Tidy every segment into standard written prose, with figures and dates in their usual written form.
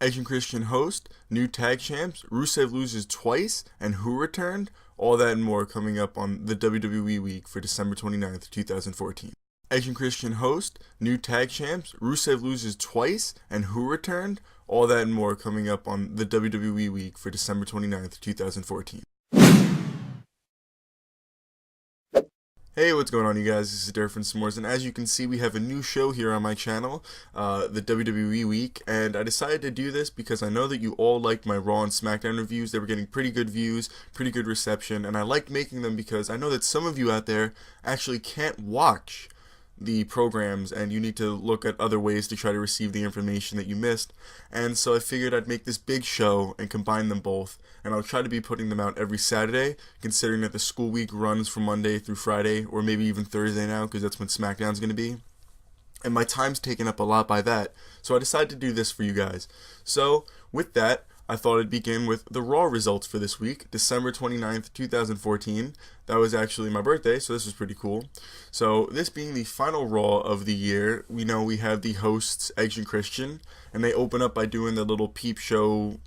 Edge and Christian host, new tag champs, Rusev loses twice, and who returned? All that and more coming up on the WWE Week for December 29th, 2014. Edge and Christian host, new tag champs, Rusev loses twice, and who returned? All that and more coming up on the WWE Week for December 29th, 2014. Hey, what's going on, you guys? This is Derf from S'mores, and as you can see, we have a new show here on my channel, the WWE Week, and I decided to do this because I know that you all liked my Raw and SmackDown reviews. They were getting pretty good views, pretty good reception, and I liked making them because I know that some of you out there actually can't watch the programs and you need to look at other ways to try to receive the information that you missed, and so I figured I'd make this big show and combine them both, and I'll try to be putting them out every Saturday, considering that the school week runs from Monday through Friday, or maybe even Thursday now, because that's when SmackDown's going to be, and my time's taken up a lot by that, so I decided to do this for you guys. So with that, I thought I'd begin with the Raw results for this week, December 29th, 2014. That was actually my birthday, so this was pretty cool. So this being the final Raw of the year, we know we have the hosts, Edge and Christian, and they open up by doing the little peep show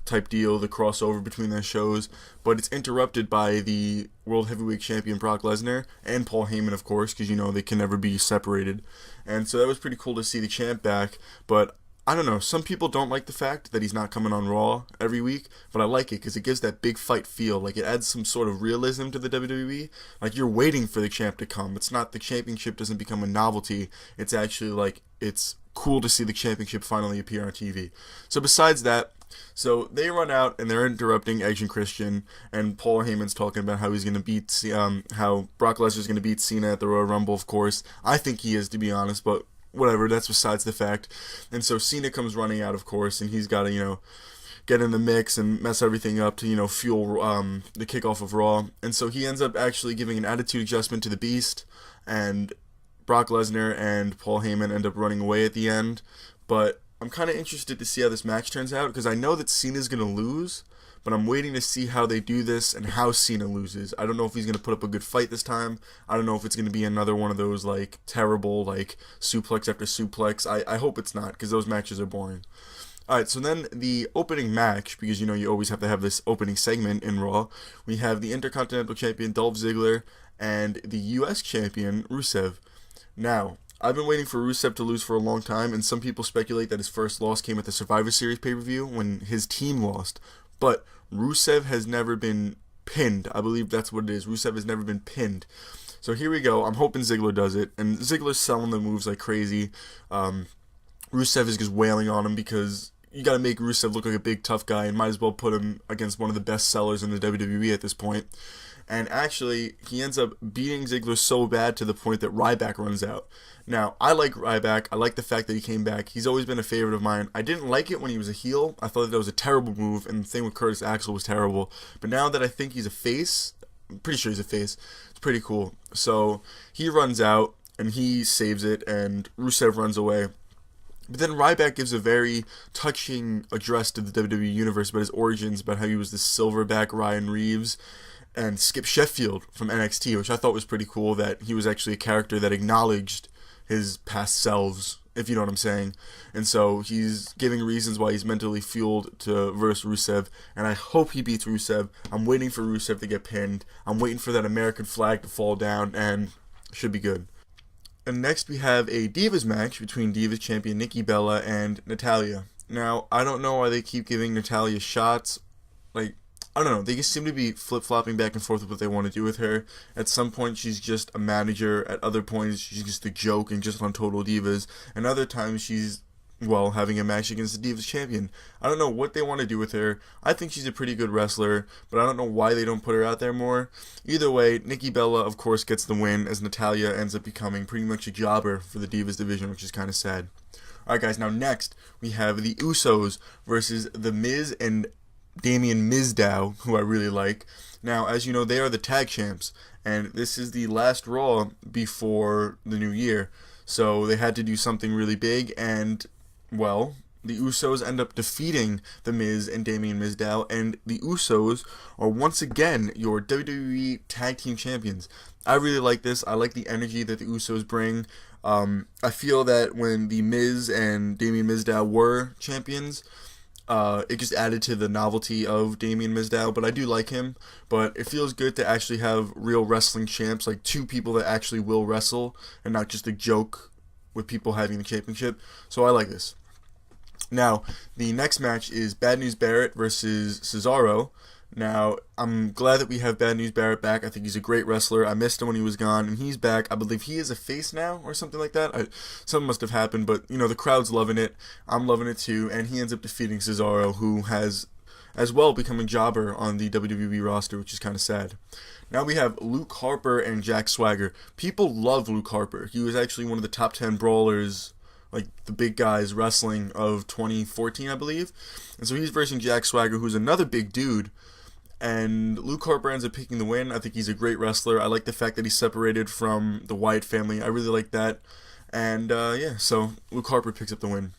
type deal, the crossover between their shows, but it's interrupted by the World Heavyweight Champion Brock Lesnar and Paul Heyman, of course, because you know they can never be separated. And so that was pretty cool to see the champ back, but I don't know, some people don't like the fact that he's not coming on Raw every week, but I like it because it gives that big fight feel, like it adds some sort of realism to the WWE, like you're waiting for the champ to come. It's not, the championship doesn't become a novelty, it's actually like, it's cool to see the championship finally appear on TV. So besides that, so they run out and they're interrupting Edge and Christian, and Paul Heyman's talking about how he's going to beat, how Brock Lesnar's going to beat Cena at the Royal Rumble, of course. I think he is, to be honest, but whatever, that's besides the fact. And so Cena comes running out, of course, and he's got to, get in the mix and mess everything up to, fuel the kickoff of Raw. And so he ends up actually giving an attitude adjustment to the Beast, and Brock Lesnar and Paul Heyman end up running away at the end. But I'm kind of interested to see how this match turns out, because I know that Cena's going to lose, but I'm waiting to see how they do this and how Cena loses. I don't know if he's going to put up a good fight this time. I don't know if it's going to be another one of those, terrible, suplex after suplex. I hope it's not, because those matches are boring. Alright, so then the opening match, because you always have to have this opening segment in Raw, we have the Intercontinental Champion Dolph Ziggler and the US Champion Rusev. Now, I've been waiting for Rusev to lose for a long time, and some people speculate that his first loss came at the Survivor Series pay-per-view when his team lost. But Rusev has never been pinned. I believe that's what it is. Rusev has never been pinned. So here we go. I'm hoping Ziggler does it. And Ziggler's selling the moves like crazy. Rusev is just wailing on him because you got to make Rusev look like a big tough guy and might as well put him against one of the best sellers in the WWE at this point. And actually, he ends up beating Ziggler so bad to the point that Ryback runs out. Now, I like Ryback. I like the fact that he came back. He's always been a favorite of mine. I didn't like it when he was a heel. I thought that was a terrible move, and the thing with Curtis Axel was terrible. But now that I think he's a face, I'm pretty sure he's a face, it's pretty cool. So, he runs out, and he saves it, and Rusev runs away. But then Ryback gives a very touching address to the WWE Universe about his origins, about how he was the silverback Ryan Reeves and Skip Sheffield from NXT, which I thought was pretty cool, that he was actually a character that acknowledged his past selves, if you know what I'm saying. And so he's giving reasons why he's mentally fueled to verse Rusev, and I hope he beats Rusev. I'm waiting for Rusev to get pinned. I'm waiting for that American flag to fall down, and should be good. And next we have a Divas match between Divas champion Nikki Bella and Natalya. Now, I don't know why they keep giving Natalya shots. I don't know, they just seem to be flip-flopping back and forth with what they want to do with her. At some point, she's just a manager. At other points, she's just a joke and just on Total Divas. And other times, she's, having a match against the Divas champion. I don't know what they want to do with her. I think she's a pretty good wrestler, but I don't know why they don't put her out there more. Either way, Nikki Bella, of course, gets the win, as Natalya ends up becoming pretty much a jobber for the Divas division, which is kind of sad. Alright guys, now next, we have the Usos versus The Miz and Damien Mizdow, who I really like. Now, as you know, they are the tag champs, and this is the last Raw before the new year, so they had to do something really big, and, the Usos end up defeating The Miz and Damien Mizdow, and the Usos are once again your WWE Tag Team Champions. I really like this. I like the energy that the Usos bring. I feel that when The Miz and Damien Mizdow were champions, It just added to the novelty of Damien Mizdow, but I do like him. But it feels good to actually have real wrestling champs, like two people that actually will wrestle, and not just a joke with people having the championship. So I like this. Now, the next match is Bad News Barrett versus Cesaro. Now, I'm glad that we have Bad News Barrett back. I think he's a great wrestler. I missed him when he was gone, and he's back. I believe he is a face now or something like that. Something must have happened, but, the crowd's loving it. I'm loving it too, and he ends up defeating Cesaro, who has as well become a jobber on the WWE roster, which is kind of sad. Now we have Luke Harper and Jack Swagger. People love Luke Harper. He was actually one of the top 10 brawlers, like the big guys wrestling of 2014, I believe. And so he's versing Jack Swagger, who's another big dude. And Luke Harper ends up picking the win. I think he's a great wrestler. I like the fact that he's separated from the Wyatt family. I really like that. And so Luke Harper picks up the win.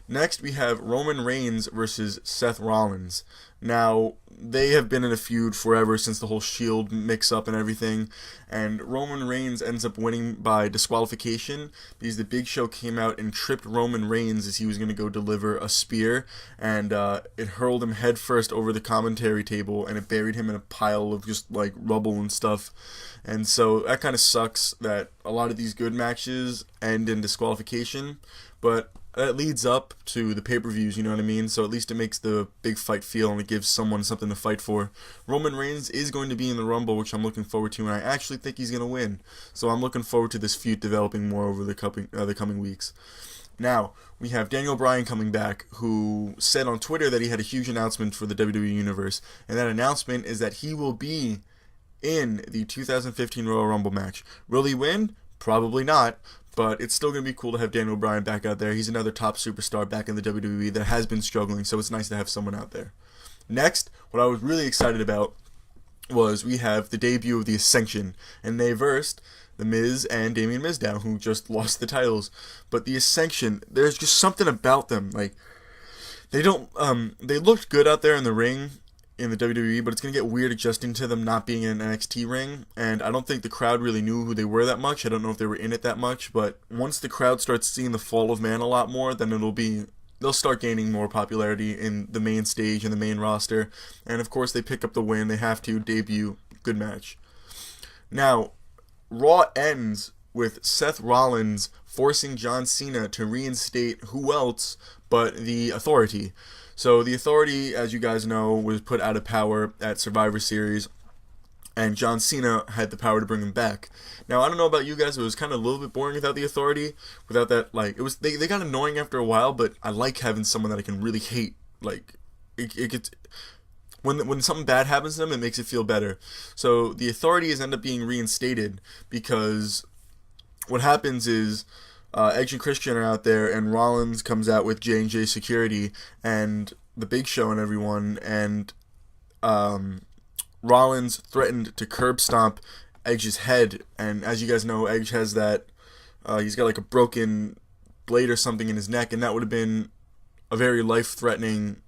Next, we have Roman Reigns versus Seth Rollins. Now, they have been in a feud forever since the whole Shield mix-up and everything, and Roman Reigns ends up winning by disqualification because the Big Show came out and tripped Roman Reigns as he was going to go deliver a spear, and it hurled him headfirst over the commentary table, and it buried him in a pile of just, like, rubble and stuff. And so that kind of sucks that a lot of these good matches end in disqualification, but that leads up to the pay-per-views, you know what I mean? So at least it makes the big fight feel, and it gives someone something to fight for. Roman Reigns is going to be in the Rumble, which I'm looking forward to, and I actually think he's going to win. So I'm looking forward to this feud developing more over the coming weeks. Now, we have Daniel Bryan coming back, who said on Twitter that he had a huge announcement for the WWE Universe, and that announcement is that he will be in the 2015 Royal Rumble match. Will he win? Probably not. But it's still going to be cool to have Daniel Bryan back out there. He's another top superstar back in the WWE that has been struggling, so it's nice to have someone out there. Next, what I was really excited about was we have the debut of the Ascension, and they versed The Miz and Damien Mizdow, who just lost the titles. But the Ascension, there's just something about them. Like, they looked good out there in the ring in the WWE, but it's going to get weird adjusting to them not being in an NXT ring, and I don't think the crowd really knew who they were that much. I don't know if they were in it that much, but once the crowd starts seeing the fall of man a lot more, then they'll start gaining more popularity in the main stage and the main roster, and of course they pick up the win. They have to debut. Good match. Now, Raw ends with Seth Rollins forcing John Cena to reinstate who else but the Authority. So the Authority, as you guys know, was put out of power at Survivor Series, and John Cena had the power to bring him back. Now, I don't know about you guys, it was kind of a little bit boring without the Authority. Without that, they got annoying after a while, but I like having someone that I can really hate. Like, it gets... When something bad happens to them, it makes it feel better. So the Authority has ended up being reinstated because what happens is Edge and Christian are out there, and Rollins comes out with J&J Security and the Big Show and everyone, and Rollins threatened to curb stomp Edge's head, and as you guys know, Edge has that, he's got like a broken blade or something in his neck, and that would have been a very life-threatening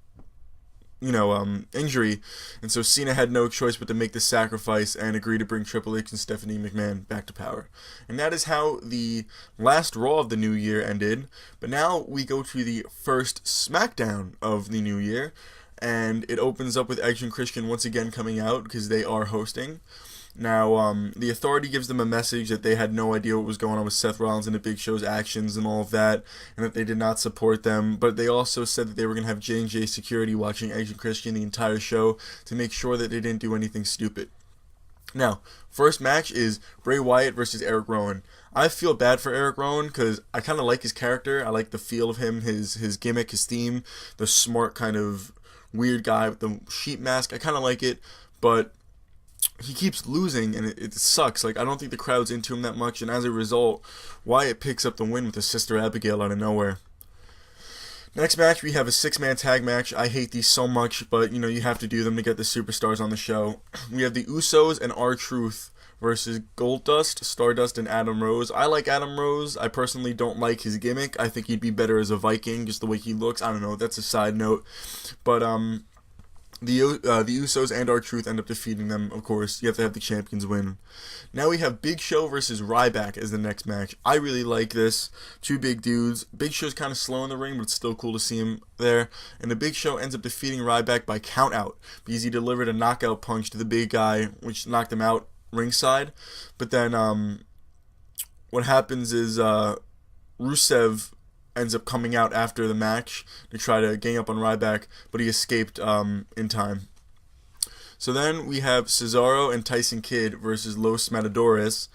injury, and so Cena had no choice but to make the sacrifice and agree to bring Triple H and Stephanie McMahon back to power. And that is how the last Raw of the new year ended, but now we go to the first SmackDown of the new year, and it opens up with Edge and Christian once again coming out because they are hosting. Now, the Authority gives them a message that they had no idea what was going on with Seth Rollins and the Big Show's actions and all of that, and that they did not support them, but they also said that they were going to have J&J Security watching Edge and Christian the entire show to make sure that they didn't do anything stupid. Now, first match is Bray Wyatt versus Eric Rowan. I feel bad for Eric Rowan because I kind of like his character. I like the feel of him, his gimmick, his theme, the smart kind of weird guy with the sheep mask. I kind of like it, but he keeps losing, and it sucks. Like, I don't think the crowd's into him that much, and as a result, Wyatt picks up the win with his sister Abigail out of nowhere. Next match, we have a 6-man tag match. I hate these so much, but, you have to do them to get the superstars on the show. We have the Usos and R-Truth versus Goldust, Stardust, and Adam Rose. I like Adam Rose. I personally don't like his gimmick. I think he'd be better as a Viking, just the way he looks. I don't know, that's a side note. But, The Usos and R-Truth end up defeating them, of course. You have to have the champions win. Now we have Big Show versus Ryback as the next match. I really like this. Two big dudes. Big Show's kind of slow in the ring, but it's still cool to see him there. And the Big Show ends up defeating Ryback by count out because he delivered a knockout punch to the big guy, which knocked him out ringside. But then what happens is Rusev ends up coming out after the match to try to gang up on Ryback, but he escaped in time. So then we have Cesaro and Tyson Kidd versus Los Matadores,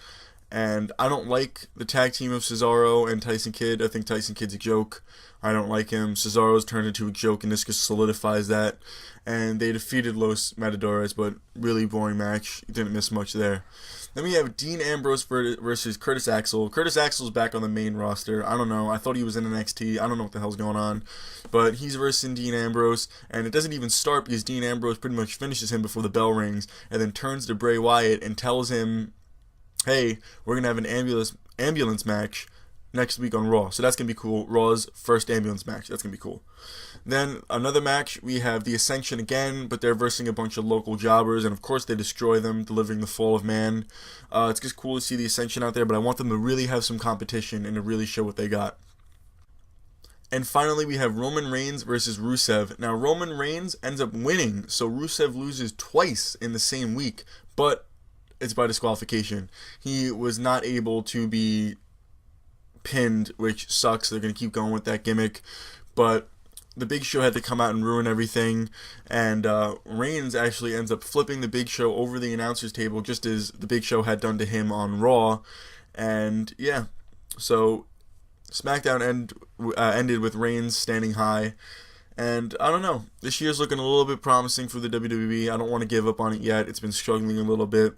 and I don't like the tag team of Cesaro and Tyson Kidd. I think Tyson Kidd's a joke. I don't like him. Cesaro's turned into a joke, and this just solidifies that. And they defeated Los Matadores, but really boring match. Didn't miss much there. Then we have Dean Ambrose versus Curtis Axel. Curtis Axel's back on the main roster. I don't know. I thought he was in NXT. I don't know what the hell's going on. But he's versus Dean Ambrose, and it doesn't even start because Dean Ambrose pretty much finishes him before the bell rings, and then turns to Bray Wyatt and tells him, hey, we're going to have an ambulance match next week on Raw. So that's going to be cool. Raw's first ambulance match. That's going to be cool. Then another match, we have the Ascension again, but they're versing a bunch of local jobbers, and of course they destroy them, delivering the fall of man. It's just cool to see the Ascension out there, but I want them to really have some competition and to really show what they got. And finally, we have Roman Reigns versus Rusev. Now, Roman Reigns ends up winning, so Rusev loses twice in the same week, but it's by disqualification. He was not able to be pinned, which sucks. They're going to keep going with that gimmick, but the Big Show had to come out and ruin everything, and Reigns actually ends up flipping the Big Show over the announcer's table, just as the Big Show had done to him on Raw. And yeah, so SmackDown ended with Reigns standing high, and I don't know, this year's looking a little bit promising for the WWE. I don't want to give up on it yet. It's been struggling a little bit.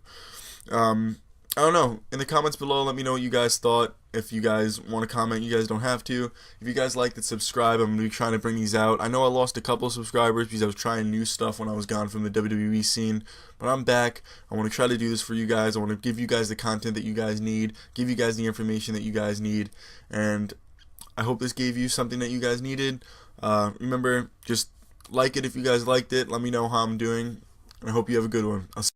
I don't know. In the comments below, let me know what you guys thought. If you guys want to comment, you guys don't have to. If you guys liked it, subscribe. I'm going to be trying to bring these out. I know I lost a couple of subscribers because I was trying new stuff when I was gone from the WWE scene. But I'm back. I want to try to do this for you guys. I want to give you guys the content that you guys need. Give you guys the information that you guys need. And I hope this gave you something that you guys needed. Remember, just like it if you guys liked it. Let me know how I'm doing. And I hope you have a good one.